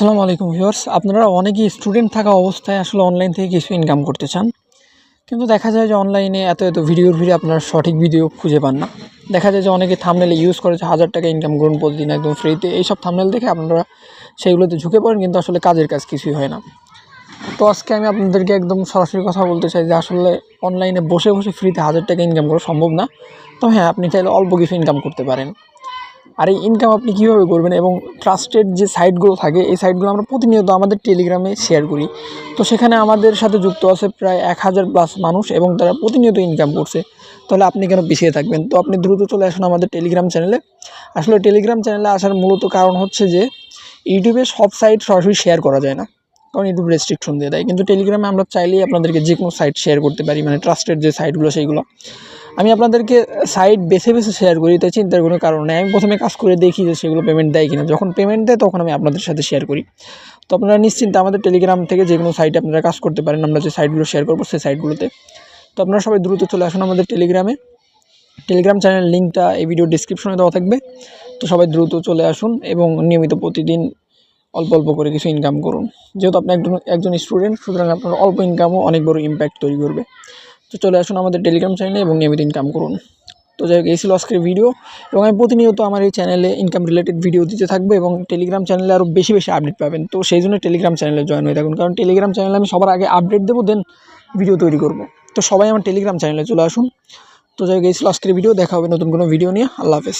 আসসালামু আলাইকুম ভিউয়ার্স, আপনারা অনেকেই স্টুডেন্ট থাকা অবস্থায় আসলে অনলাইন থেকে কিছু ইনকাম করতে চান, কিন্তু দেখা যায় যে অনলাইনে এত ভিডিওর ভিড়ে আপনারা সঠিক ভিডিও খুঁজে পান না। দেখা যায় যে অনেকে থাম্বনেল ইউজ করে যে 1000 টাকা ইনকাম করুন প্রতিদিন একদম ফ্রিতে, এইসব থাম্বনেল দেখে আপনারা সেইগুলোতে ঝুঁকে পড়েন, কিন্তু আসলে কাজের কাজ কিছুই হয় না। তো আজকে আমি আপনাদেরকে একদম সরাসরি কথা বলতে চাই যে আসলে অনলাইনে বসে বসে ফ্রিতে 1000 টাকা ইনকাম করা সম্ভব না। তো হ্যাঁ, আপনি চাইলে অল্প কিছু ইনকাম করতে পারেন। আর এই ইনকাম আপনি কীভাবে করবেন, এবং ট্রাস্টেড যে সাইটগুলো থাকে এই সাইটগুলো আমরা প্রতিনিয়ত আমাদের টেলিগ্রামে শেয়ার করি। তো সেখানে আমাদের সাথে যুক্ত আছে প্রায় 1000+ মানুষ, এবং তারা প্রতিনিয়ত ইনকাম করছে। তাহলে আপনি কেন পিছিয়ে থাকবেন? তো আপনি দ্রুত চলে আসুন আমাদের টেলিগ্রাম চ্যানেলে। আসলে টেলিগ্রাম চ্যানেলে আসার মূলত কারণ হচ্ছে যে ইউটিউবে সব সাইট সরাসরি শেয়ার করা যায় না, কারণ ইউটিউব রেস্ট্রিকশন দিয়ে দেয়। কিন্তু টেলিগ্রামে আমরা চাইলেই আপনাদেরকে যে কোনো সাইট শেয়ার করতে পারি, মানে ট্রাস্টেড যে সাইটগুলো সেইগুলো। আমি আপনাদেরকে সাইট বেছে বেছে শেয়ার করি, তাই চিন্তার কোনো কারণ নেই। আমি প্রথমে কাজ করে দেখি যে সেগুলো পেমেন্ট দেয় কিনা। যখন পেমেন্ট দেয় তখন আমি আপনাদের সাথে শেয়ার করি। তো আপনারা নিশ্চিন্তে আমাদের টেলিগ্রাম থেকে যে কোনো সাইটে আপনারা কাজ করতে পারেন। আমরা যে সাইটগুলো শেয়ার করবো সেই সাইটগুলোতে। তো আপনারা সবাই দ্রুত চলে আসুন আমাদের টেলিগ্রামে। টেলিগ্রাম চ্যানেল লিঙ্কটা এই ভিডিও ডিসক্রিপশনে দেওয়া থাকবে। তো সবাই দ্রুত চলে আসুন এবং নিয়মিত প্রতিদিন অল্প অল্প করে কিছু ইনকাম করুন। যেহেতু আপনি একজন স্টুডেন্ট, সুতরাং আপনার অল্প ইনকামও অনেক বড় ইম্প্যাক্ট তৈরি করবে। তো চলে আসুন আমাদের টেলিগ্রাম চ্যানেলে এবং নিয়মিত ইনকাম করুন। তো যাই হোক, এই ছিল আজকের ভিডিও, এবং আমি প্রতিনিয়ত আমার এই চ্যানেলে ইনকাম রিলেটেড ভিডিও দিতে থাকবো, এবং টেলিগ্রাম চ্যানেলে আরও বেশি বেশি আপডেট পাবেন। তো সেই জন্য টেলিগ্রাম চ্যানেলে জয়েন হয়ে থাকুন, কারণ টেলিগ্রাম চ্যানেলে আমি সবার আগে আপডেট দেবো, দেন ভিডিও তৈরি করব। তো সবাই আমার টেলিগ্রাম চ্যানেলে চলে আসুন। তো যাই হোক, এই ছিল আজকের ভিডিও। দেখা হবে নতুন কোনো ভিডিও নিয়ে। আল্লাহ হাফেজ।